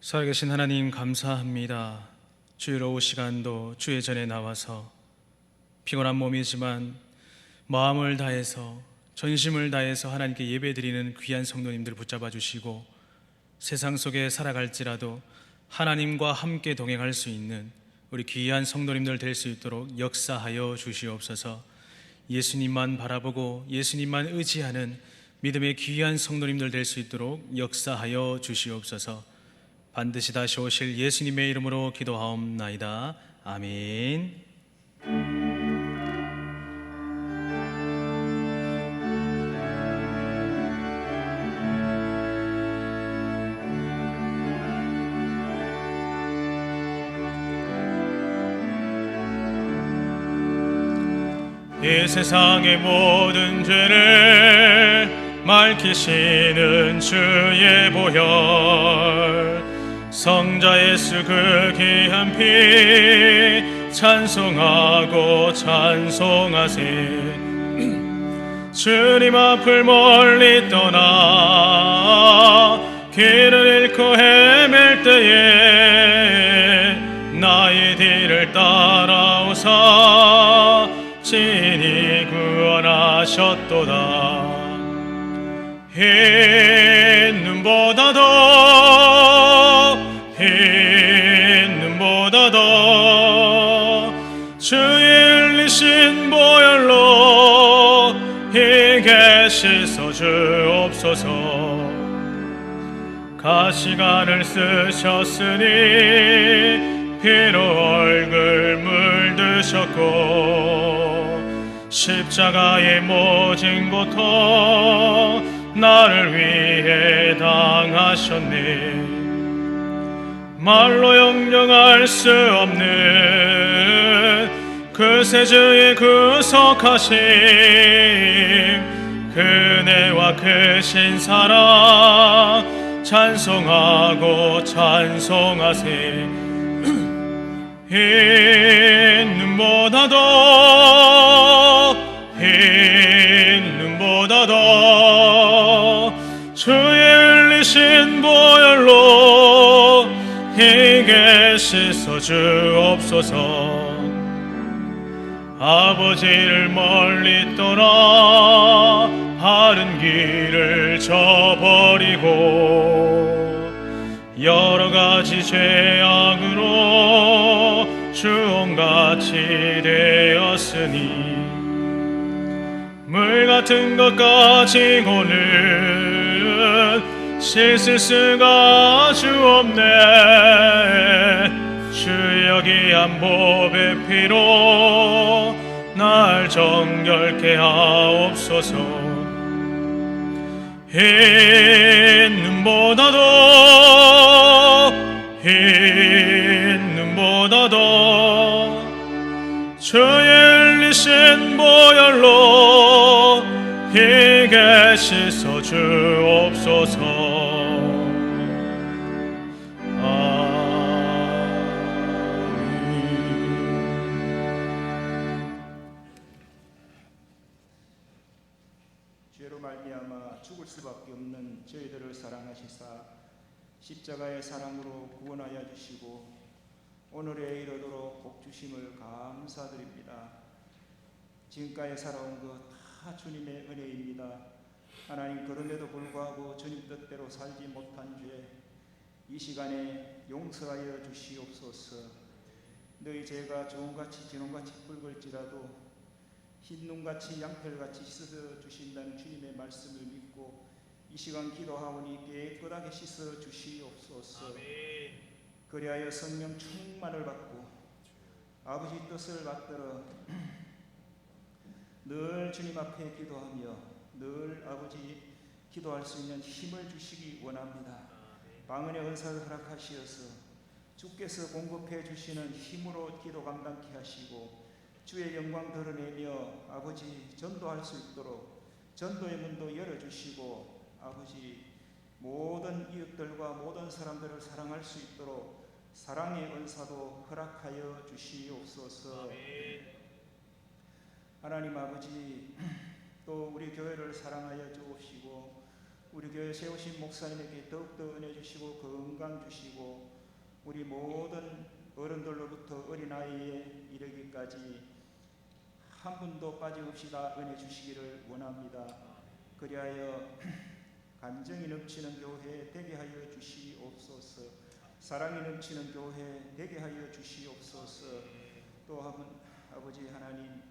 살아계신 하나님 감사합니다. 주일 오후 시간도 주의 전에 나와서 피곤한 몸이지만 마음을 다해서 전심을 다해서 하나님께 예배드리는 귀한 성도님들 붙잡아 주시고, 세상 속에 살아갈지라도 하나님과 함께 동행할 수 있는 우리 귀한 성도님들 될 수 있도록 역사하여 주시옵소서. 예수님만 바라보고 예수님만 의지하는 믿음의 귀한 성도님들 될 수 있도록 역사하여 주시옵소서. 반드시 다시 오실 예수님의 이름으로 기도하옵나이다. 아멘. 이 세상의 모든 죄를 맑히시는 주의 보혈, 성자 예수 그 귀한 피 찬송하고 찬송하세. 주님 앞을 멀리 떠나 길을 잃고 헤맬 때에 나의 뒤를 따라오사 친히 구원하셨도다. 흰 눈보다 더 주의 흘리신 보혈로 희게 씻어주옵소서. 가시관을 쓰셨으니 피로 얼굴 물드셨고, 십자가의 모진 고통 나를 위해 당하셨네. 말로 형용할 수 없는 그 세주의 구속하심, 그네와 크신 사랑 찬송하고 찬송하세. 흰 눈보다 더 주의 흘리신 보혈로 희게 씻어주옵소서. 아버지를 멀리 떠나 바른 길을 저버리고 여러가지 죄악으로 주홍같이 되었으니, 물같은 것 가지고는 씻을 수가 주없네. 주여 귀한 보배 피로 날 정결케 하옵소서. 흰 눈보다 더 주의 흘리신 보혈로 희게 씻어주옵소서. 죄로 말미암아 죽을 수밖에 없는 저희들을 사랑하시사 십자가의 사랑으로 구원하여 주시고 오늘에 이르도록 복 주심을 감사드립니다. 지금까지 살아온 것 다 주님의 은혜입니다. 하나님, 그럼에도 불구하고 주님 뜻대로 살지 못한 죄 이 시간에 용서하여 주시옵소서. 너희 죄가 저온같이 진홍같이 붉을지라도 흰눈같이 양털같이 씻어 주신다는 주님의 말씀을 믿고 이 시간 기도하오니 깨끗하게 씻어 주시옵소서. 아멘. 그리하여 성령 충만을 받고 아버지 뜻을 받들어 늘 주님 앞에 기도하며 늘 아버지 기도할 수 있는 힘을 주시기 원합니다. 방언의 은사를 허락하시어서 주께서 공급해 주시는 힘으로 기도 감당케 하시고 주의 영광 드러내며 아버지 전도할 수 있도록 전도의 문도 열어주시고 아버지 모든 이웃들과 모든 사람들을 사랑할 수 있도록 사랑의 은사도 허락하여 주시옵소서. 아멘. 하나님 아버지, 또 우리 교회를 사랑하여 주옵시고 우리 교회 세우신 목사님에게 더욱더 은혜 주시고 건강 주시고 우리 모든 어른들로부터 어린아이에 이르기까지 한 분도 빠짐없이 다 은혜 주시기를 원합니다. 그리하여 감정이 넘치는 교회 되게 하여 주시옵소서. 사랑이 넘치는 교회 되게 하여 주시옵소서. 또 아버지 하나님,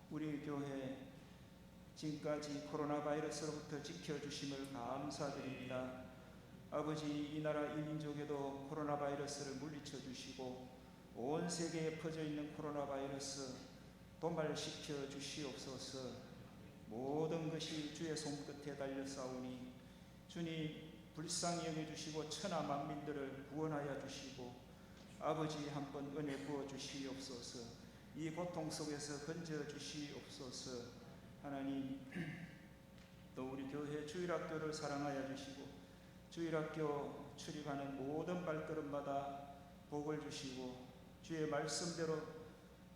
우리 교회 지금까지 코로나 바이러스로부터 지켜주심을 감사드립니다. 아버지, 이 나라 이 민족에도 코로나 바이러스를 물리쳐 주시고 온 세계에 퍼져 있는 코로나 바이러스 도말시켜 주시옵소서. 모든 것이 주의 손끝에 달려 싸우니 주님 불쌍히 여겨주시고 천하 만민들을 구원하여 주시고 아버지 한번 은혜 부어 주시옵소서. 이 고통 속에서 건져 주시옵소서. 하나님, 또 우리 교회 주일학교를 사랑하여 주시고 주일학교 출입하는 모든 발걸음마다 복을 주시고 주의 말씀대로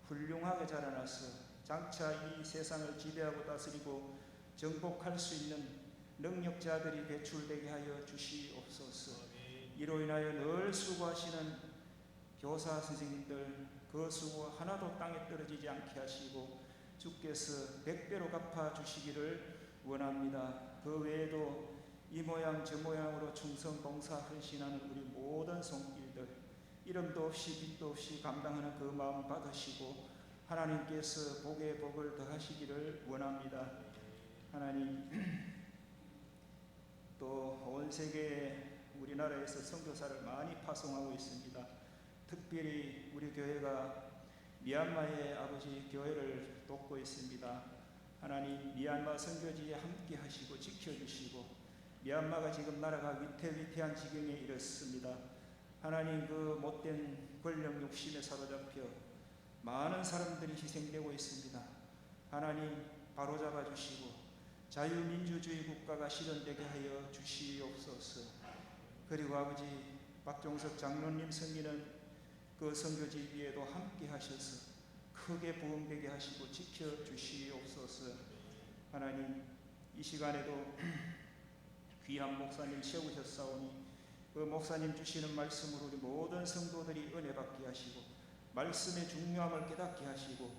훌륭하게 자라나서 장차 이 세상을 지배하고 다스리고 정복할 수 있는 능력자들이 배출되게 하여 주시옵소서. 이로 인하여 늘 수고하시는 교사 선생님들 그 수고 하나도 땅에 떨어지지 않게 하시고 주께서 100배로 갚아 주시기를 원합니다. 그 외에도 이 모양 저 모양으로 충성 봉사 헌신하는 우리 모든 손길들 이름도 없이 빛도 없이 감당하는 그 마음 받으시고 하나님께서 복에 복을 더하시기를 원합니다. 하나님, 또 온 세계에 우리나라에서 선교사를 많이 파송하고 있습니다. 특별히 우리 교회가 미얀마의 아버지 교회를 돕고 있습니다. 하나님, 미얀마 선교지에 함께 하시고 지켜주시고 미얀마가 지금 나라가 위태위태한 지경에 이르렀습니다. 하나님, 그 못된 권력 욕심에 사로잡혀 많은 사람들이 희생되고 있습니다. 하나님, 바로잡아 주시고 자유민주주의 국가가 실현되게 하여 주시옵소서. 그리고 아버지, 박종석 장로님 섬기는 그 선교지 위에도 함께 하셔서 크게 부흥되게 하시고 지켜 주시옵소서. 하나님, 이 시간에도 귀한 목사님 세우셨사오니 그 목사님 주시는 말씀으로 우리 모든 성도들이 은혜 받게 하시고 말씀의 중요함을 깨닫게 하시고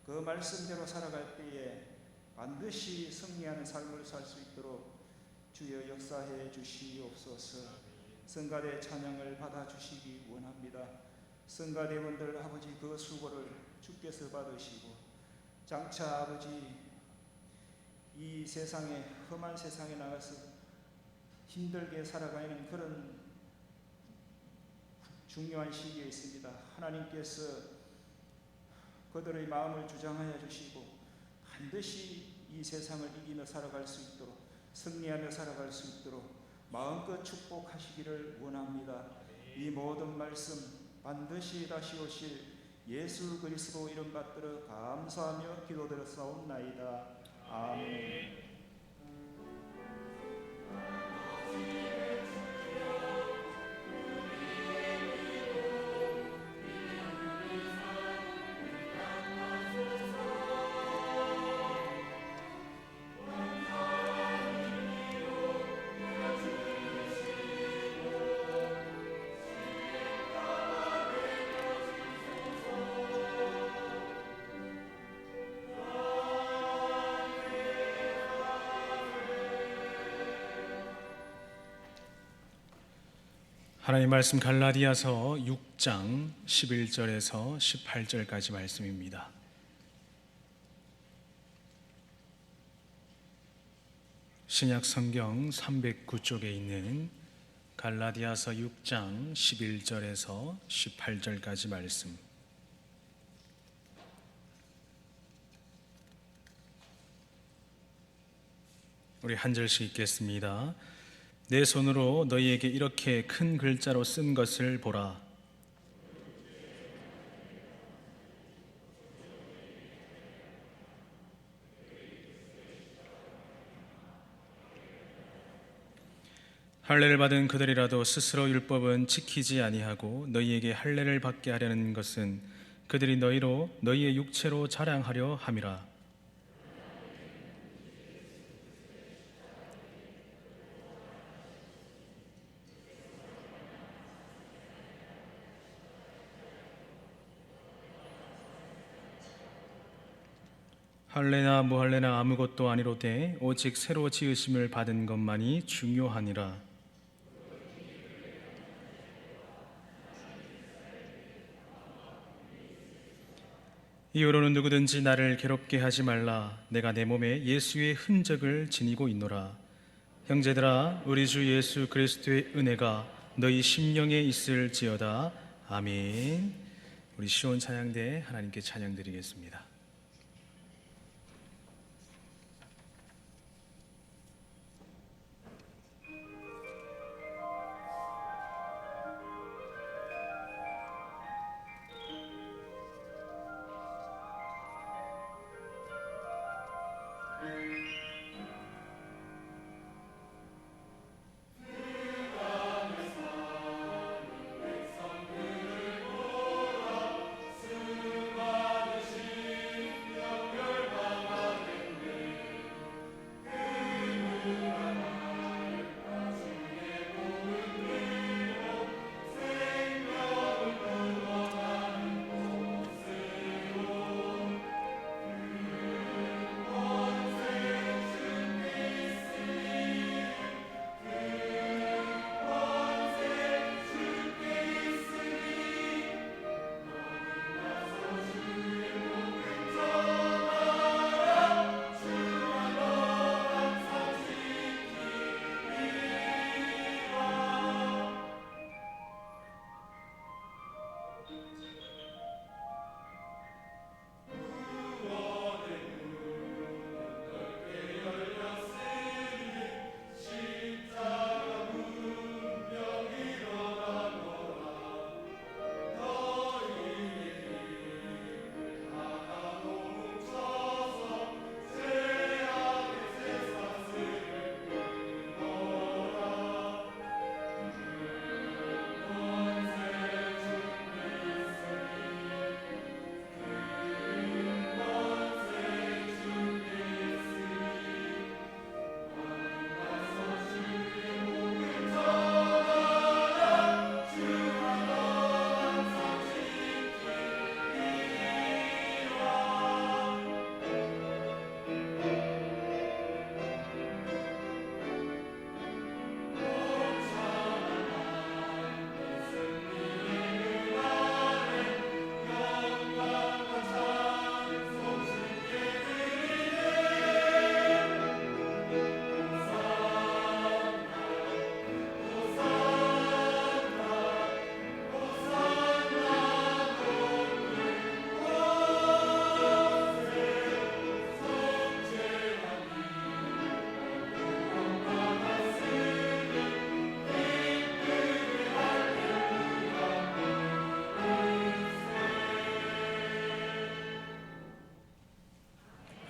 그 말씀대로 살아갈 때에 반드시 승리하는 삶을 살 수 있도록 주여 역사해 주시옵소서. 성가대 찬양을 받아주시기 원합니다. 성가대원들 아버지 그 수고를 주께서 받으시고 장차 아버지 이 세상에 험한 세상에 나가서 힘들게 살아가는 그런 중요한 시기에 있습니다. 하나님께서 그들의 마음을 주장하여 주시고 반드시 이 세상을 이기며 살아갈 수 있도록 승리하며 살아갈 수 있도록 마음껏 축복하시기를 원합니다. 이 모든 말씀 반드시 다시 오실 예수 그리스도 이름 받들어 감사하며 기도드렸사옵나이다. 아멘. 하나님 말씀 갈라디아서 6장 11절에서 18절까지 말씀입니다. 신약 성경 309쪽에 있는 갈라디아서 6장 11절에서 18절까지 말씀. 우리 한 절씩 읽겠습니다. 내 손으로 너희에게 이렇게 큰 글자로 쓴 것을 보라. 할례를 받은 그들이라도 스스로 율법은 지키지 아니하고 너희에게 할례를 받게 하려는 것은 그들이 너희의 육체로 자랑하려 함이라. 할례나 무할례나 아무것도 아니로되 오직 새로 지으심을 받은 것만이 중요하니라. 이후로는 누구든지 나를 괴롭게 하지 말라. 내가 내 몸에 예수의 흔적을 지니고 있노라. 형제들아, 우리 주 예수 그리스도의 은혜가 너희 심령에 있을지어다. 아멘. 우리 시온 찬양대 하나님께 찬양 드리겠습니다.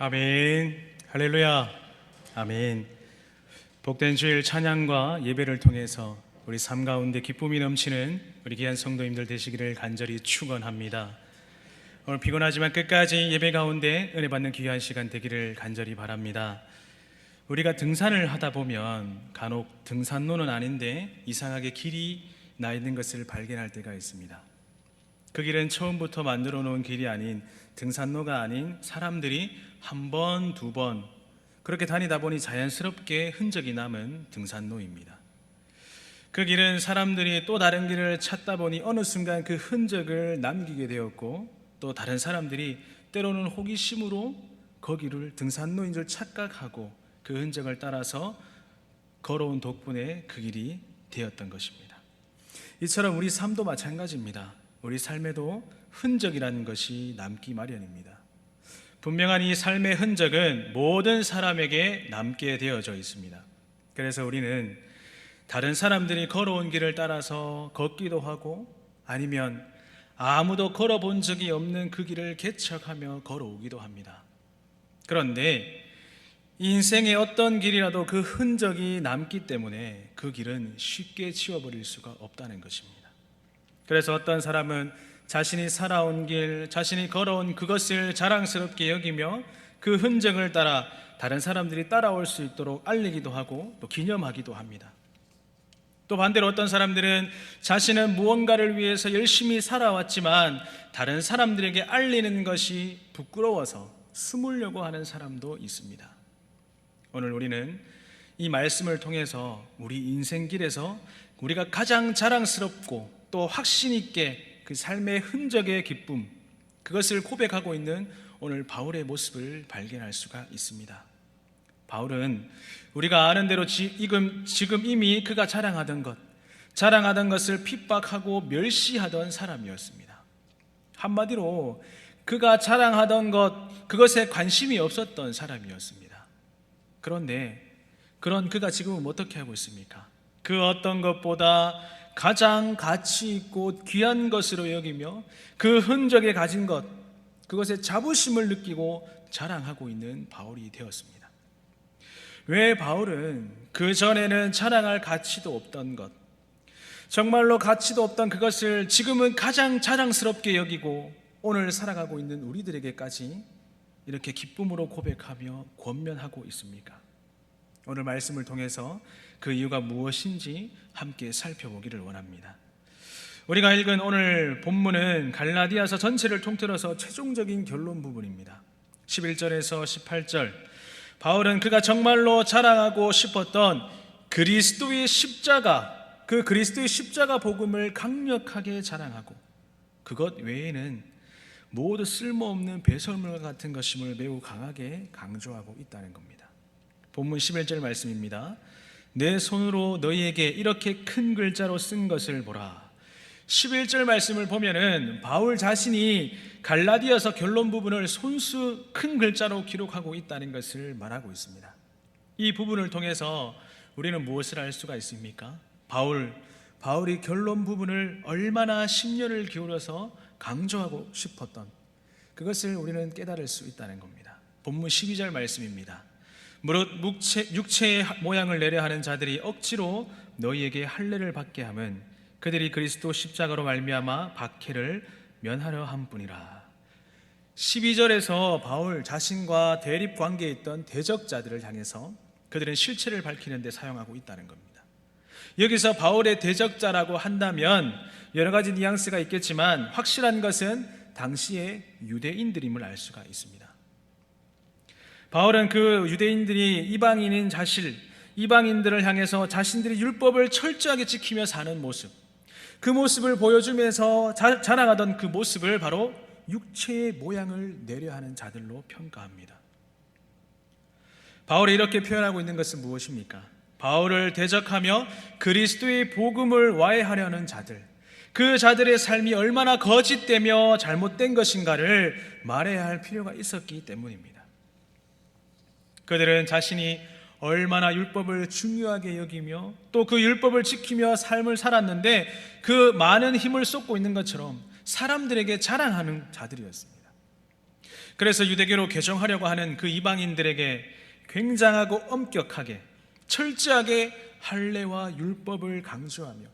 아멘. 할렐루야. 아멘. 복된 주일 찬양과 예배를 통해서 우리 삶 가운데 기쁨이 넘치는 우리 귀한 성도님들 되시기를 간절히 축원합니다. 오늘 피곤하지만 끝까지 예배 가운데 은혜 받는 귀한 시간 되기를 간절히 바랍니다. 우리가 등산을 하다 보면 간혹 등산로는 아닌데 이상하게 길이 나 있는 것을 발견할 때가 있습니다. 그 길은 처음부터 만들어 놓은 길이 아닌, 등산로가 아닌 사람들이 한 번, 두 번 그렇게 다니다 보니 자연스럽게 흔적이 남은 등산로입니다. 그 길은 사람들이 또 다른 길을 찾다 보니 어느 순간 그 흔적을 남기게 되었고, 또 다른 사람들이 때로는 호기심으로 거기를 등산로인 줄 착각하고 그 흔적을 따라서 걸어온 덕분에 그 길이 되었던 것입니다. 이처럼 우리 삶도 마찬가지입니다. 우리 삶에도 흔적이라는 것이 남기 마련입니다. 분명한 이 삶의 흔적은 모든 사람에게 남게 되어져 있습니다. 그래서 우리는 다른 사람들이 걸어온 길을 따라서 걷기도 하고, 아니면 아무도 걸어본 적이 없는 그 길을 개척하며 걸어오기도 합니다. 그런데 인생의 어떤 길이라도 그 흔적이 남기 때문에 그 길은 쉽게 지워버릴 수가 없다는 것입니다. 그래서 어떤 사람은 자신이 살아온 길, 자신이 걸어온 그것을 자랑스럽게 여기며 그 흔적을 따라 다른 사람들이 따라올 수 있도록 알리기도 하고 또 기념하기도 합니다. 또 반대로 어떤 사람들은 자신은 무언가를 위해서 열심히 살아왔지만 다른 사람들에게 알리는 것이 부끄러워서 숨으려고 하는 사람도 있습니다. 오늘 우리는 이 말씀을 통해서 우리 인생길에서 우리가 가장 자랑스럽고 또 확신 있게 그 삶의 흔적의 기쁨, 그것을 고백하고 있는 오늘 바울의 모습을 발견할 수가 있습니다. 바울은 우리가 아는 대로 지금 이미 그가 자랑하던 것을 핍박하고 멸시하던 사람이었습니다. 한마디로 그가 자랑하던 그것에 관심이 없었던 사람이었습니다. 그런데 그런 그가 지금은 어떻게 하고 있습니까? 그 어떤 것보다 가장 가치 있고 귀한 것으로 여기며 그 흔적에 가진 것, 그것에 자부심을 느끼고 자랑하고 있는 바울이 되었습니다. 왜 바울은 그 전에는 자랑할 가치도 없던 것, 정말로 가치도 없던 그것을 지금은 가장 자랑스럽게 여기고 오늘 살아가고 있는 우리들에게까지 이렇게 기쁨으로 고백하며 권면하고 있습니까? 오늘 말씀을 통해서 그 이유가 무엇인지 함께 살펴보기를 원합니다. 우리가 읽은 오늘 본문은 갈라디아서 전체를 통틀어서 최종적인 결론 부분입니다. 11절에서 18절, 바울은 그가 정말로 자랑하고 싶었던 그리스도의 십자가, 그 그리스도의 십자가 복음을 강력하게 자랑하고 그것 외에는 모두 쓸모없는 배설물 같은 것임을 매우 강하게 강조하고 있다는 겁니다. 본문 11절 말씀입니다. 내 손으로 너희에게 이렇게 큰 글자로 쓴 것을 보라. 11절 말씀을 보면은 바울 자신이 갈라디아서 결론 부분을 손수 큰 글자로 기록하고 있다는 것을 말하고 있습니다. 이 부분을 통해서 우리는 무엇을 알 수가 있습니까? 바울이 결론 부분을 얼마나 심려를 기울여서 강조하고 싶었던 그것을 우리는 깨달을 수 있다는 겁니다. 본문 12절 말씀입니다. 무릇 육체의 모양을 내려 하는 자들이 억지로 너희에게 할례를 받게 함은 그들이 그리스도 십자가로 말미암아 박해를 면하려 함뿐이라. 12절에서 바울 자신과 대립 관계에 있던 대적자들을 향해서 그들은 실체를 밝히는 데 사용하고 있다는 겁니다. 여기서 바울의 대적자라고 한다면 여러 가지 뉘앙스가 있겠지만 확실한 것은 당시의 유대인들임을 알 수가 있습니다. 바울은 그 유대인들이 이방인들을 향해서 자신들이 율법을 철저하게 지키며 사는 모습, 그 모습을 보여주면서 자랑하던 그 모습을 바로 육체의 모양을 내려하는 자들로 평가합니다. 바울이 이렇게 표현하고 있는 것은 무엇입니까? 바울을 대적하며 그리스도의 복음을 와해하려는 자들, 그 자들의 삶이 얼마나 거짓되며 잘못된 것인가를 말해야 할 필요가 있었기 때문입니다. 그들은 자신이 얼마나 율법을 중요하게 여기며 또 그 율법을 지키며 삶을 살았는데 그 많은 힘을 쏟고 있는 것처럼 사람들에게 자랑하는 자들이었습니다. 그래서 유대교로 개종하려고 하는 그 이방인들에게 굉장하고 엄격하게 철저하게 할례와 율법을 강조하며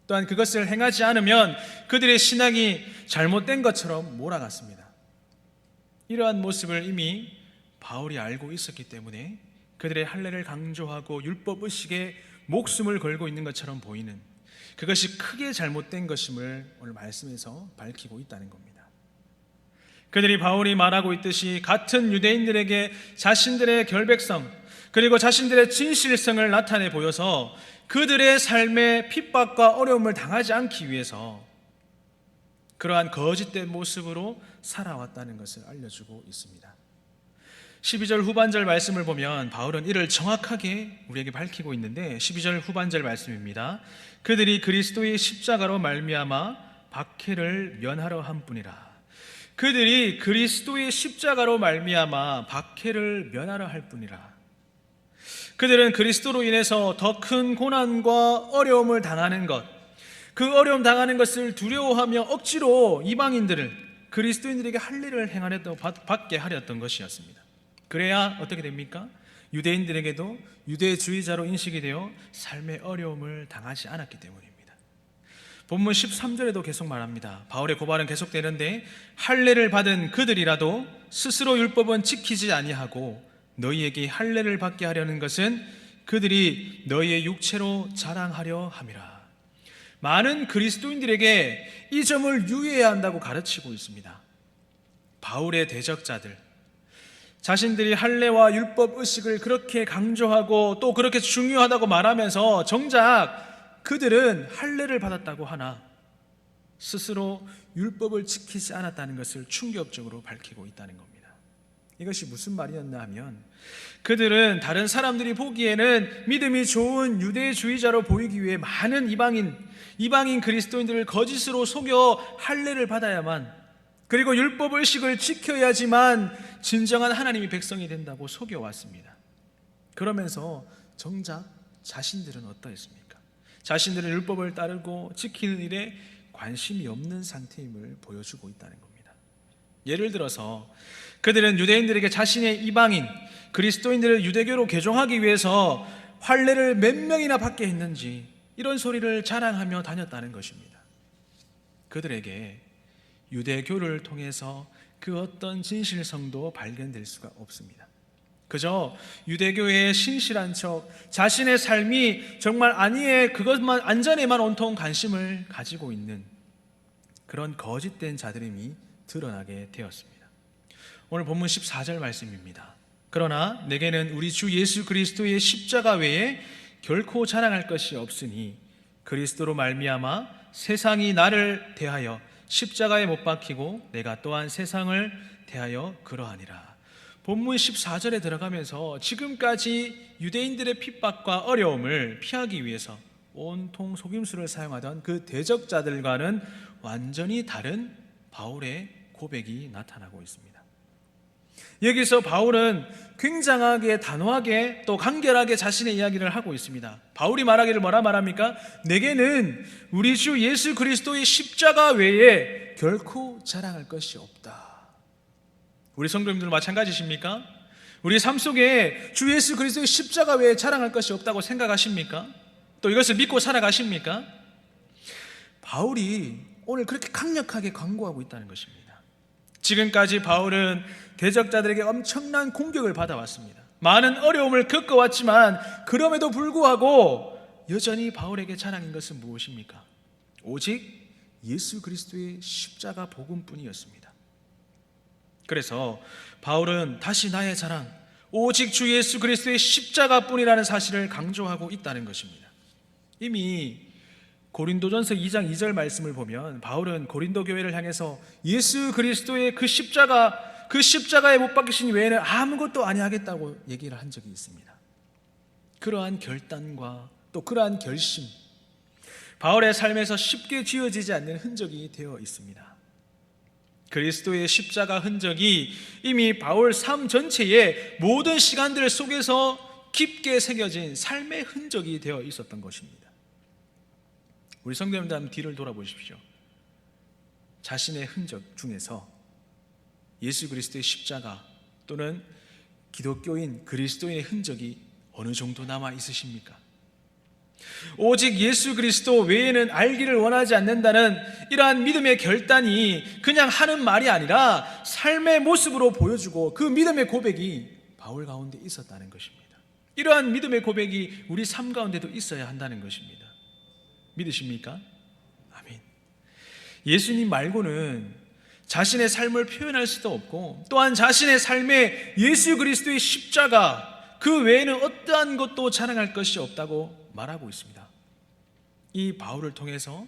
또한 그것을 행하지 않으면 그들의 신앙이 잘못된 것처럼 몰아갔습니다. 이러한 모습을 이미 바울이 알고 있었기 때문에 그들의 할례를 강조하고 율법의식에 목숨을 걸고 있는 것처럼 보이는 그것이 크게 잘못된 것임을 오늘 말씀에서 밝히고 있다는 겁니다. 그들이 바울이 말하고 있듯이 같은 유대인들에게 자신들의 결백성 그리고 자신들의 진실성을 나타내 보여서 그들의 삶에 핍박과 어려움을 당하지 않기 위해서 그러한 거짓된 모습으로 살아왔다는 것을 알려주고 있습니다. 12절 후반절 말씀을 보면 바울은 이를 정확하게 우리에게 밝히고 있는데 12절 후반절 말씀입니다. 그들이 그리스도의 십자가로 말미암아 박해를 면하려 함뿐이라. 그들이 그리스도의 십자가로 말미암아 박해를 면하려 할 뿐이라. 그들은 그리스도로 인해서 더 큰 고난과 어려움을 당하는 것, 그 어려움 당하는 것을 두려워하며 억지로 이방인들을 그리스도인들에게 할례를 행하려고 받게 하렸던 것이었습니다. 그래야 어떻게 됩니까? 유대인들에게도 유대주의자로 인식이 되어 삶의 어려움을 당하지 않았기 때문입니다. 본문 13절에도 계속 말합니다. 바울의 고발은 계속되는데 할례를 받은 그들이라도 스스로 율법은 지키지 아니하고 너희에게 할례를 받게 하려는 것은 그들이 너희의 육체로 자랑하려 함이라. 많은 그리스도인들에게 이 점을 유의해야 한다고 가르치고 있습니다. 바울의 대적자들, 자신들이 할례와 율법 의식을 그렇게 강조하고 또 그렇게 중요하다고 말하면서 정작 그들은 할례를 받았다고 하나 스스로 율법을 지키지 않았다는 것을 충격적으로 밝히고 있다는 겁니다. 이것이 무슨 말이었나 하면 그들은 다른 사람들이 보기에는 믿음이 좋은 유대주의자로 보이기 위해 많은 이방인 그리스도인들을 거짓으로 속여 할례를 받아야만, 그리고 율법 의식을 지켜야지만 진정한 하나님의 백성이 된다고 속여왔습니다. 그러면서 정작 자신들은 어떠했습니까? 자신들은 율법을 따르고 지키는 일에 관심이 없는 상태임을 보여주고 있다는 겁니다. 예를 들어서 그들은 유대인들에게 자신의 이방인 그리스도인들을 유대교로 개종하기 위해서 할례를 몇 명이나 받게 했는지 이런 소리를 자랑하며 다녔다는 것입니다. 그들에게 유대교를 통해서 그 어떤 진실성도 발견될 수가 없습니다. 그저 유대교의 신실한 척, 자신의 삶이 정말 아니에 그것만 안전에만 온통 관심을 가지고 있는 그런 거짓된 자들임이 드러나게 되었습니다. 오늘 본문 14절 말씀입니다. 그러나 내게는 우리 주 예수 그리스도의 십자가 외에 결코 자랑할 것이 없으니 그리스도로 말미암아 세상이 나를 대하여 십자가에 못 박히고 내가 또한 세상을 대하여 그러하니라. 본문 14절에 들어가면서 지금까지 유대인들의 핍박과 어려움을 피하기 위해서 온통 속임수를 사용하던 그 대적자들과는 완전히 다른 바울의 고백이 나타나고 있습니다. 여기서 바울은 굉장하게 단호하게 또 간결하게 자신의 이야기를 하고 있습니다. 바울이 말하기를 뭐라 말합니까? 내게는 우리 주 예수 그리스도의 십자가 외에 결코 자랑할 것이 없다. 우리 성도님들 마찬가지십니까? 우리 삶 속에 주 예수 그리스도의 십자가 외에 자랑할 것이 없다고 생각하십니까? 또 이것을 믿고 살아가십니까? 바울이 오늘 그렇게 강력하게 강구하고 있다는 것입니다. 지금까지 바울은 대적자들에게 엄청난 공격을 받아왔습니다. 많은 어려움을 겪어왔지만 그럼에도 불구하고 여전히 바울에게 자랑인 것은 무엇입니까? 오직 예수 그리스도의 십자가 복음뿐이었습니다. 그래서 바울은 다시 나의 자랑, 오직 주 예수 그리스도의 십자가뿐이라는 사실을 강조하고 있다는 것입니다. 이미 고린도전서 2장 2절 말씀을 보면 바울은 고린도 교회를 향해서 예수 그리스도의 그 십자가에 못 박히신 외에는 아무것도 아니하겠다고 얘기를 한 적이 있습니다. 그러한 결단과 또 그러한 결심, 바울의 삶에서 쉽게 지워지지 않는 흔적이 되어 있습니다. 그리스도의 십자가 흔적이 이미 바울 삶 전체의 모든 시간들 속에서 깊게 새겨진 삶의 흔적이 되어 있었던 것입니다. 우리 성도님들 한번 뒤를 돌아보십시오. 자신의 흔적 중에서 예수 그리스도의 십자가 또는 기독교인 그리스도인의 흔적이 어느 정도 남아 있으십니까? 오직 예수 그리스도 외에는 알기를 원하지 않는다는 이러한 믿음의 결단이 그냥 하는 말이 아니라 삶의 모습으로 보여주고 그 믿음의 고백이 바울 가운데 있었다는 것입니다. 이러한 믿음의 고백이 우리 삶 가운데도 있어야 한다는 것입니다. 믿으십니까? 아멘. 예수님 말고는 자신의 삶을 표현할 수도 없고 또한 자신의 삶에 예수 그리스도의 십자가 그 외에는 어떠한 것도 자랑할 것이 없다고 말하고 있습니다. 이 바울을 통해서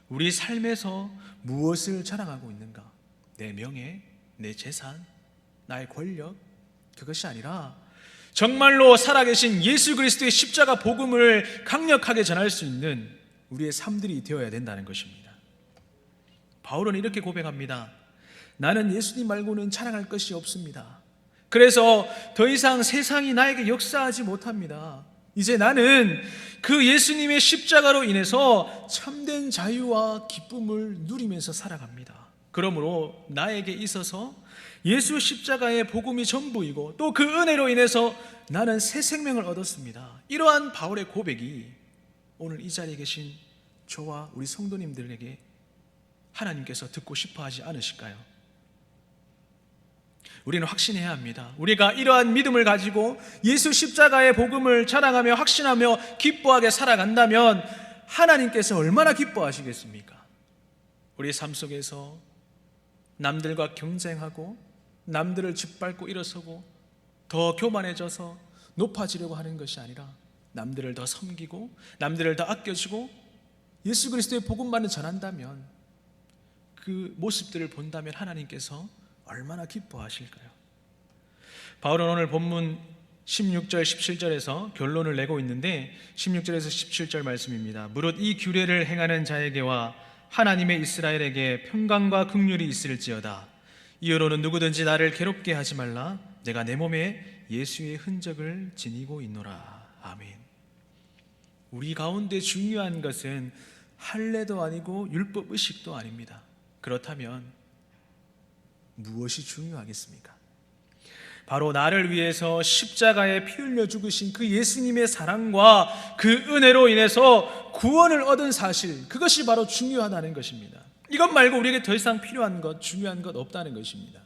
우리 삶에서 무엇을 자랑하고 있는가? 내 명예, 내 재산, 나의 권력, 그것이 아니라 정말로 살아계신 예수 그리스도의 십자가 복음을 강력하게 전할 수 있는 우리의 삶들이 되어야 된다는 것입니다. 바울은 이렇게 고백합니다. 나는 예수님 말고는 자랑할 것이 없습니다. 그래서 더 이상 세상이 나에게 역사하지 못합니다. 이제 나는 그 예수님의 십자가로 인해서 참된 자유와 기쁨을 누리면서 살아갑니다. 그러므로 나에게 있어서 예수 십자가의 복음이 전부이고 또 그 은혜로 인해서 나는 새 생명을 얻었습니다. 이러한 바울의 고백이 오늘 이 자리에 계신 저와 우리 성도님들에게 하나님께서 듣고 싶어 하지 않으실까요? 우리는 확신해야 합니다. 우리가 이러한 믿음을 가지고 예수 십자가의 복음을 자랑하며 확신하며 기뻐하게 살아간다면 하나님께서 얼마나 기뻐하시겠습니까? 우리의 삶 속에서 남들과 경쟁하고 남들을 짓밟고 일어서고 더 교만해져서 높아지려고 하는 것이 아니라 남들을 더 섬기고 남들을 더 아껴주고 예수 그리스도의 복음만을 전한다면, 그 모습들을 본다면 하나님께서 얼마나 기뻐하실까요? 바울은 오늘 본문 16절 17절에서 결론을 내고 있는데, 16절에서 17절 말씀입니다. 무릇 이 규례를 행하는 자에게와 하나님의 이스라엘에게 평강과 긍휼이 있을지어다. 이후로는 누구든지 나를 괴롭게 하지 말라. 내가 내 몸에 예수의 흔적을 지니고 있노라. 아멘. 우리 가운데 중요한 것은 할례도 아니고 율법 의식도 아닙니다. 그렇다면 무엇이 중요하겠습니까? 바로 나를 위해서 십자가에 피 흘려 죽으신 그 예수님의 사랑과 그 은혜로 인해서 구원을 얻은 사실, 그것이 바로 중요하다는 것입니다. 이것 말고 우리에게 더 이상 필요한 것, 중요한 것 없다는 것입니다.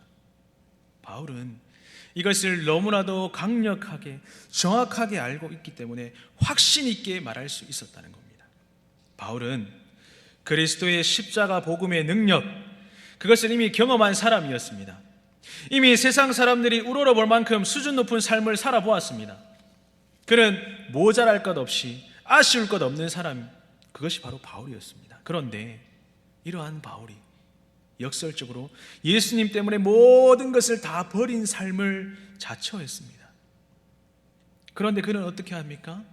바울은 이것을 너무나도 강력하게, 정확하게 알고 있기 때문에 확신 있게 말할 수 있었다는 겁니다. 바울은 그리스도의 십자가 복음의 능력, 그것을 이미 경험한 사람이었습니다. 이미 세상 사람들이 우러러볼 만큼 수준 높은 삶을 살아보았습니다. 그는 모자랄 것 없이 아쉬울 것 없는 사람, 그것이 바로 바울이었습니다. 그런데 이러한 바울이 역설적으로 예수님 때문에 모든 것을 다 버린 삶을 자처했습니다. 그런데 그는 어떻게 합니까?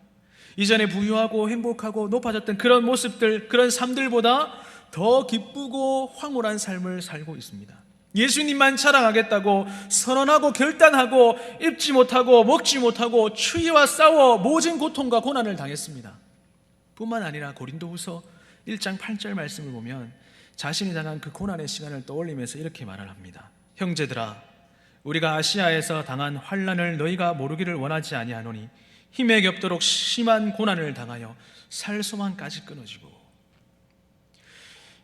이전에 부유하고 행복하고 높아졌던 그런 모습들, 그런 삶들보다 더 기쁘고 황홀한 삶을 살고 있습니다. 예수님만 자랑하겠다고 선언하고 결단하고 입지 못하고 먹지 못하고 추위와 싸워 모진 고통과 고난을 당했습니다. 뿐만 아니라 고린도후서 1장 8절 말씀을 보면 자신이 당한 그 고난의 시간을 떠올리면서 이렇게 말을 합니다. 형제들아, 우리가 아시아에서 당한 환난을 너희가 모르기를 원하지 아니하노니 힘에 겹도록 심한 고난을 당하여 살소망까지 끊어지고,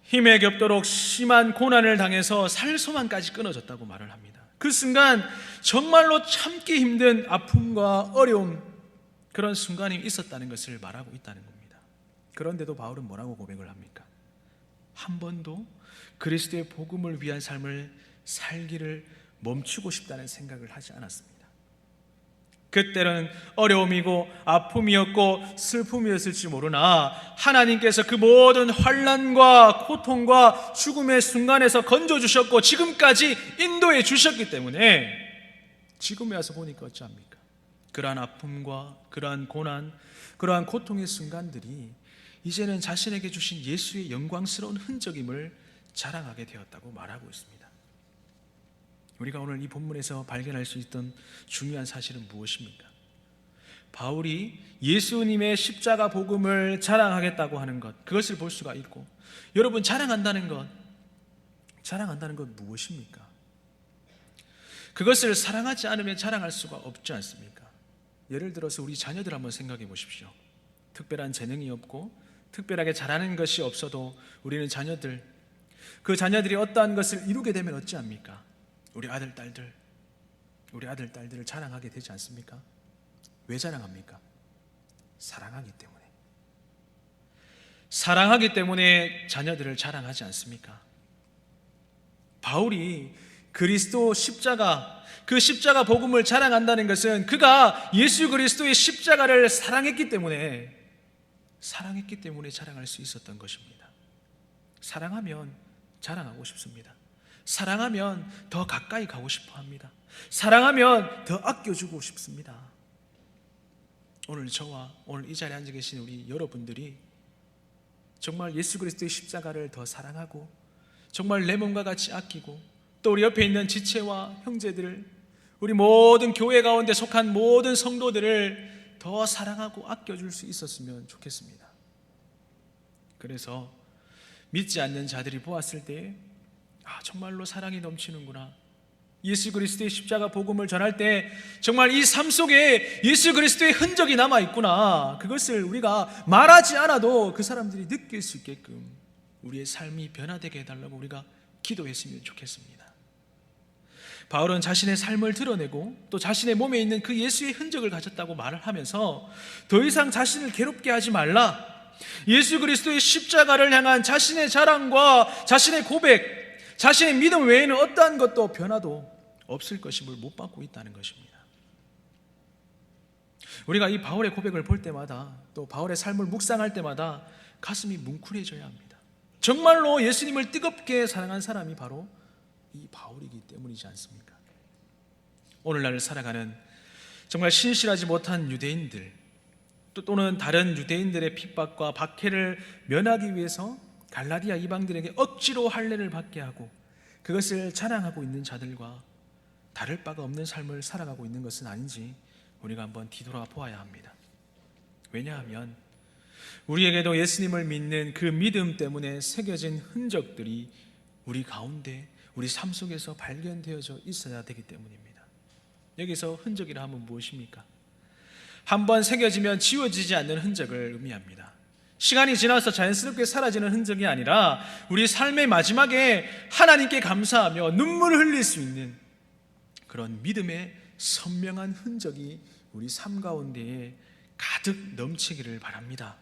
힘에 겹도록 심한 고난을 당해서 살소망까지 끊어졌다고 말을 합니다. 그 순간 정말로 참기 힘든 아픔과 어려움, 그런 순간이 있었다는 것을 말하고 있다는 겁니다. 그런데도 바울은 뭐라고 고백을 합니까? 한 번도 그리스도의 복음을 위한 삶을 살기를 멈추고 싶다는 생각을 하지 않았습니다. 그때는 어려움이고 아픔이었고 슬픔이었을지 모르나 하나님께서 그 모든 환난과 고통과 죽음의 순간에서 건져주셨고 지금까지 인도해 주셨기 때문에 지금에 와서 보니까 어찌합니까? 그러한 아픔과 그러한 고난, 그러한 고통의 순간들이 이제는 자신에게 주신 예수의 영광스러운 흔적임을 자랑하게 되었다고 말하고 있습니다. 우리가 오늘 이 본문에서 발견할 수 있던 중요한 사실은 무엇입니까? 바울이 예수님의 십자가 복음을 자랑하겠다고 하는 것, 그것을 볼 수가 있고, 여러분 자랑한다는 것 무엇입니까? 그것을 사랑하지 않으면 자랑할 수가 없지 않습니까? 예를 들어서 우리 자녀들 한번 생각해 보십시오. 특별한 재능이 없고 특별하게 잘하는 것이 없어도 우리는 그 자녀들이 어떠한 것을 이루게 되면 어찌합니까? 우리 아들, 딸들을 자랑하게 되지 않습니까? 왜 자랑합니까? 사랑하기 때문에 자녀들을 자랑하지 않습니까? 바울이 그리스도 십자가, 그 십자가 복음을 자랑한다는 것은 그가 예수 그리스도의 십자가를 사랑했기 때문에 자랑할 수 있었던 것입니다. 사랑하면 자랑하고 싶습니다. 사랑하면 더 가까이 가고 싶어 합니다. 사랑하면 더 아껴주고 싶습니다. 오늘 저와 오늘 이 자리에 앉아 계신 우리 여러분들이 정말 예수 그리스도의 십자가를 더 사랑하고 정말 내 몸과 같이 아끼고, 또 우리 옆에 있는 지체와 형제들을, 우리 모든 교회 가운데 속한 모든 성도들을 더 사랑하고 아껴줄 수 있었으면 좋겠습니다. 그래서 믿지 않는 자들이 보았을 때 정말로 사랑이 넘치는구나, 예수 그리스도의 십자가 복음을 전할 때 정말 이 삶 속에 예수 그리스도의 흔적이 남아있구나, 그것을 우리가 말하지 않아도 그 사람들이 느낄 수 있게끔 우리의 삶이 변화되게 해달라고 우리가 기도했으면 좋겠습니다. 바울은 자신의 삶을 드러내고 또 자신의 몸에 있는 그 예수의 흔적을 가졌다고 말을 하면서 더 이상 자신을 괴롭게 하지 말라, 예수 그리스도의 십자가를 향한 자신의 자랑과 자신의 고백, 자신의 믿음 외에는 어떠한 것도 변화도 없을 것임을 못 받고 있다는 것입니다. 우리가 이 바울의 고백을 볼 때마다, 또 바울의 삶을 묵상할 때마다 가슴이 뭉클해져야 합니다. 정말로 예수님을 뜨겁게 사랑한 사람이 바로 이 바울이기 때문이지 않습니까? 오늘날 살아가는 정말 신실하지 못한 유대인들, 또는 다른 유대인들의 핍박과 박해를 면하기 위해서 갈라디아 이방들에게 억지로 할례를 받게 하고 그것을 자랑하고 있는 자들과 다를 바가 없는 삶을 살아가고 있는 것은 아닌지 우리가 한번 뒤돌아 보아야 합니다. 왜냐하면 우리에게도 예수님을 믿는 그 믿음 때문에 새겨진 흔적들이 우리 가운데, 우리 삶 속에서 발견되어져 있어야 되기 때문입니다. 여기서 흔적이라 하면 무엇입니까? 한번 새겨지면 지워지지 않는 흔적을 의미합니다. 시간이 지나서 자연스럽게 사라지는 흔적이 아니라 우리 삶의 마지막에 하나님께 감사하며 눈물을 흘릴 수 있는 그런 믿음의 선명한 흔적이 우리 삶 가운데에 가득 넘치기를 바랍니다.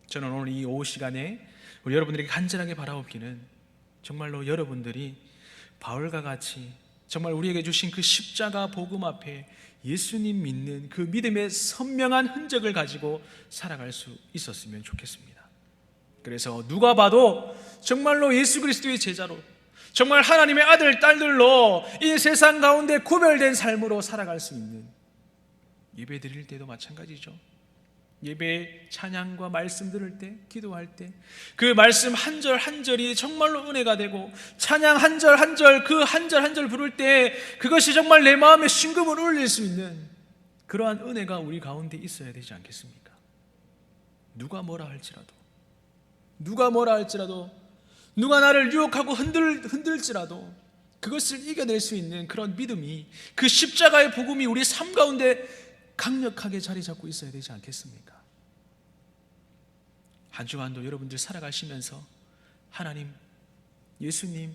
저는 오늘 이 오후 시간에 우리 여러분들에게 간절하게 바라옵기는 정말로 여러분들이 바울과 같이 정말 우리에게 주신 그 십자가 복음 앞에 예수님 믿는 그 믿음의 선명한 흔적을 가지고 살아갈 수 있었으면 좋겠습니다. 그래서 누가 봐도 정말로 예수 그리스도의 제자로, 정말 하나님의 아들, 딸들로 이 세상 가운데 구별된 삶으로 살아갈 수 있는, 예배 드릴 때도 마찬가지죠. 예배 찬양과 말씀 들을 때, 기도할 때 그 말씀 한 절 한 절이 정말로 은혜가 되고, 찬양 한 절 한 절, 그 한 절 한 절 부를 때 그것이 정말 내 마음에 심금을 울릴 수 있는 그러한 은혜가 우리 가운데 있어야 되지 않겠습니까? 누가 뭐라 할지라도, 누가 나를 유혹하고 흔들지라도 그것을 이겨낼 수 있는 그런 믿음이, 그 십자가의 복음이 우리 삶 가운데 강력하게 자리 잡고 있어야 되지 않겠습니까? 한 주간도 여러분들 살아가시면서 하나님, 예수님,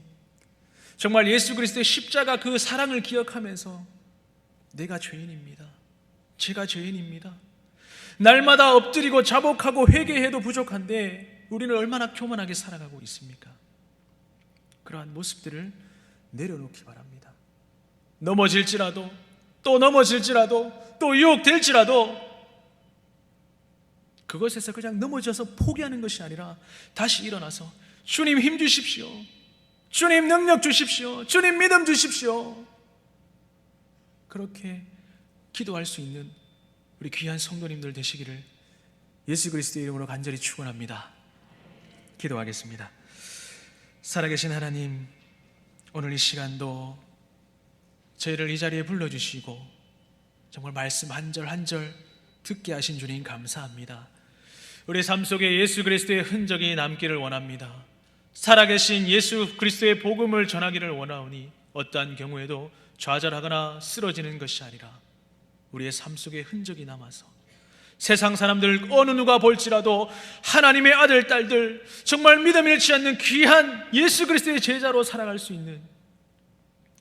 정말 예수 그리스도의 십자가 그 사랑을 기억하면서 내가 죄인입니다, 제가 죄인입니다, 날마다 엎드리고 자복하고 회개해도 부족한데 우리는 얼마나 교만하게 살아가고 있습니까? 그러한 모습들을 내려놓기 바랍니다. 넘어질지라도, 또 넘어질지라도, 또 유혹될지라도 그것에서 그냥 넘어져서 포기하는 것이 아니라 다시 일어나서 주님 힘 주십시오, 주님 능력 주십시오, 주님 믿음 주십시오, 그렇게 기도할 수 있는 우리 귀한 성도님들 되시기를 예수 그리스도의 이름으로 간절히 축원합니다. 기도하겠습니다. 살아계신 하나님, 오늘 이 시간도 저희를 이 자리에 불러주시고 정말 말씀 한 절 한 절 듣게 하신 주님 감사합니다. 우리 삶 속에 예수 그리스도의 흔적이 남기를 원합니다. 살아계신 예수 그리스도의 복음을 전하기를 원하오니 어떠한 경우에도 좌절하거나 쓰러지는 것이 아니라 우리의 삶 속에 흔적이 남아서 세상 사람들 어느 누가 볼지라도 하나님의 아들, 딸들, 정말 믿음 잃지 않는 귀한 예수 그리스도의 제자로 살아갈 수 있는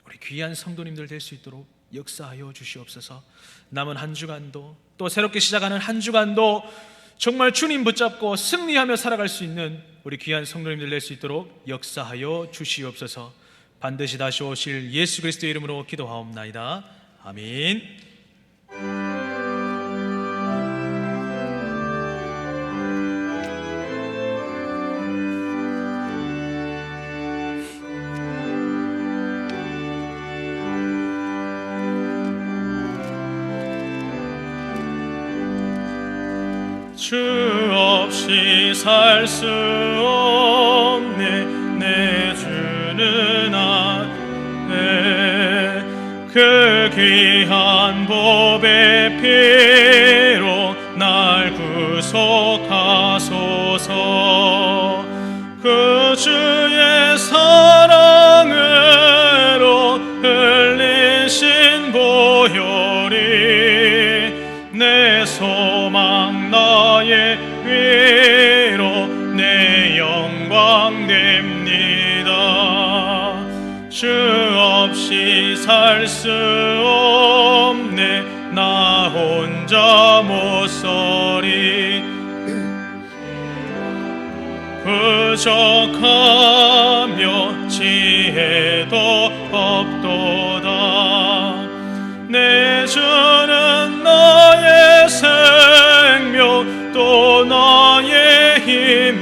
우리 귀한 성도님들 될 수 있도록 역사하여 주시옵소서. 남은 한 주간도, 또 새롭게 시작하는 한 주간도 정말 주님 붙잡고 승리하며 살아갈 수 있는 우리 귀한 성도님들 될 수 있도록 역사하여 주시옵소서. 반드시 다시 오실 예수 그리스도의 이름으로 기도하옵나이다. 아멘. 주 없이 살 수 없네 내 주는 안에 그 귀한 보배 피로 날 구속하소서. 그 주의 사랑으로 흘리신 보혈이 내 소망 나의 위로 내 영광 됩니다. 주 없이 살 수 없네 나 혼자 못 서리. 부족하며 지혜도 없도다. 내 주는 나의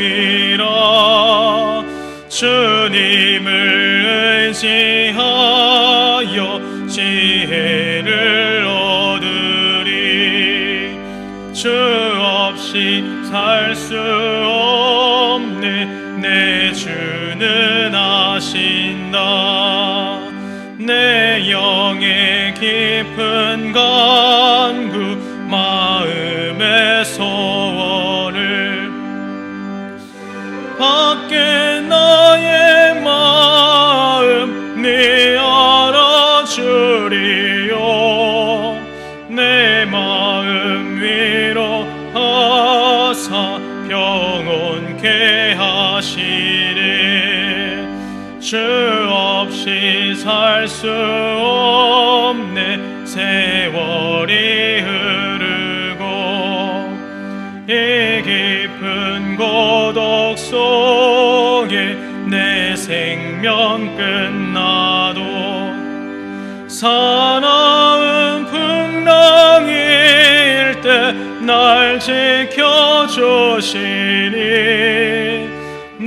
마음이라 주님을 의지하여 지혜를 얻으리. 주 없이 살 수 없네 내 주는 아신다. 내 영의 깊은 간구 마음의 소원을 밖에 나의 마음 네 알아주리요. 내 마음 위로하사 평온케 하시리. 주 없이 살 수 없네 세월이 흐르고 이 깊은 고독 속에 내 생명 끝나도 사나운 풍랑일 때 날 지켜주시니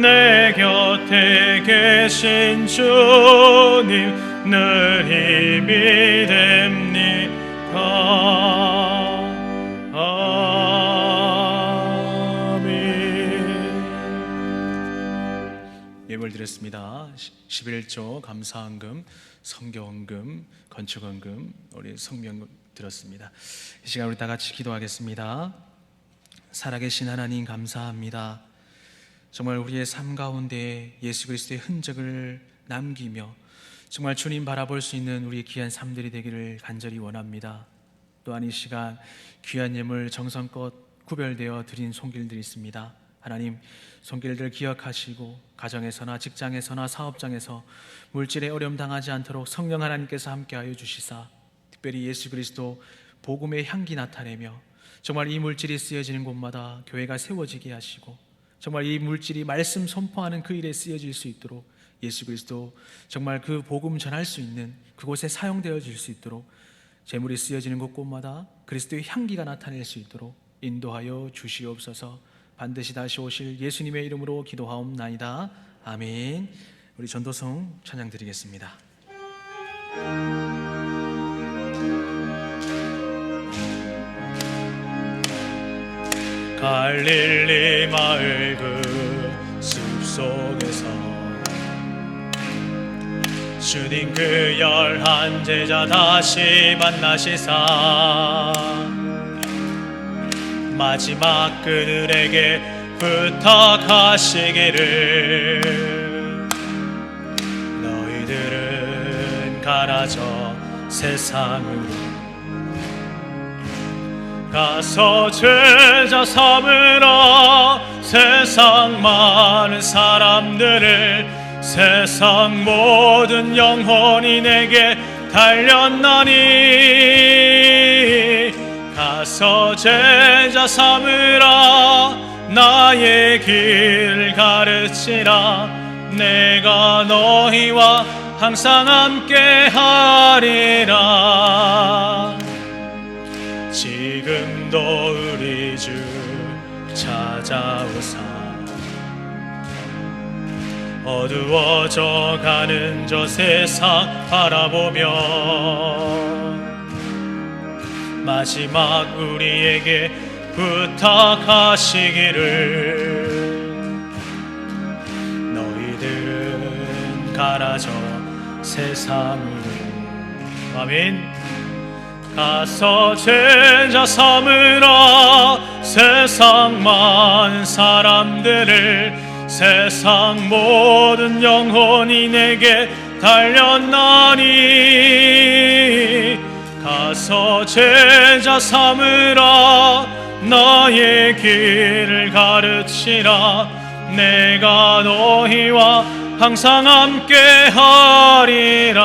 내 곁에 계신 주님 늘 힘이 됩니다. 아멘. 예물 드렸습니다. 11조 감사헌금, 성교헌금, 건축헌금, 우리 성명금 드렸습니다. 이 시간 우리 다 같이 기도하겠습니다. 살아계신 하나님 감사합니다. 정말 우리의 삶 가운데 예수 그리스도의 흔적을 남기며 정말 주님 바라볼 수 있는 우리의 귀한 삶들이 되기를 간절히 원합니다. 또한 이 시간 귀한 예물 정성껏 구별되어 드린 손길들이 있습니다. 하나님, 손길들 기억하시고 가정에서나 직장에서나 사업장에서 물질에 어려움 당하지 않도록 성령 하나님께서 함께하여 주시사 특별히 예수 그리스도 복음의 향기 나타내며 정말 이 물질이 쓰여지는 곳마다 교회가 세워지게 하시고 정말 이 물질이 말씀 선포하는 그 일에 쓰여질 수 있도록 예수 그리스도 정말 그 복음 전할 수 있는 그곳에 사용되어질 수 있도록 재물이 쓰여지는 곳곳마다 그리스도의 향기가 나타낼 수 있도록 인도하여 주시옵소서. 반드시 다시 오실 예수님의 이름으로 기도하옵나이다. 아멘. 우리 전도성 찬양 드리겠습니다. 갈릴리 마을 그 숲속에서 주님 그 열한 제자 다시 만나시사 마지막 그들에게 부탁하시기를 너희들은 가라져 세상으로 가서 제자 삼으라. 세상 많은 사람들을 세상 모든 영혼이 내게 달렸나니 가서 제자 삼으라. 나의 길을 가르치라. 내가 너희와 항상 함께 하리라. 지금도 우리 주 찾아오사 어두워져 가는 저 세상 바라보며 마지막 우리에게 부탁하시기를 너희들은 가라져 세상으로. 아멘. 가서 제자 삼으라. 세상 많은 사람들을 세상 모든 영혼이 내게 달렸나니 가서 제자 삼으라. 나의 길을 가르치라. 내가 너희와 항상 함께 하리라.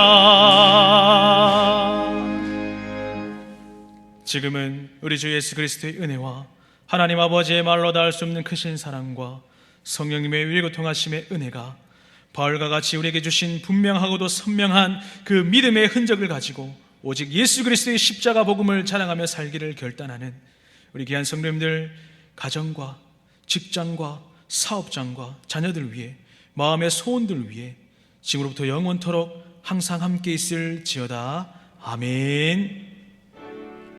지금은 우리 주 예수 그리스도의 은혜와 하나님 아버지의 말로 닿을 수 없는 크신 사랑과 성령님의 일교통하심의 은혜가 바울과 같이 우리에게 주신 분명하고도 선명한 그 믿음의 흔적을 가지고 오직 예수 그리스도의 십자가 복음을 자랑하며 살기를 결단하는 우리 귀한 성도님들 가정과 직장과 사업장과 자녀들 위해 마음의 소원들 위해 지금으로부터 영원토록 항상 함께 있을지어다. 아멘.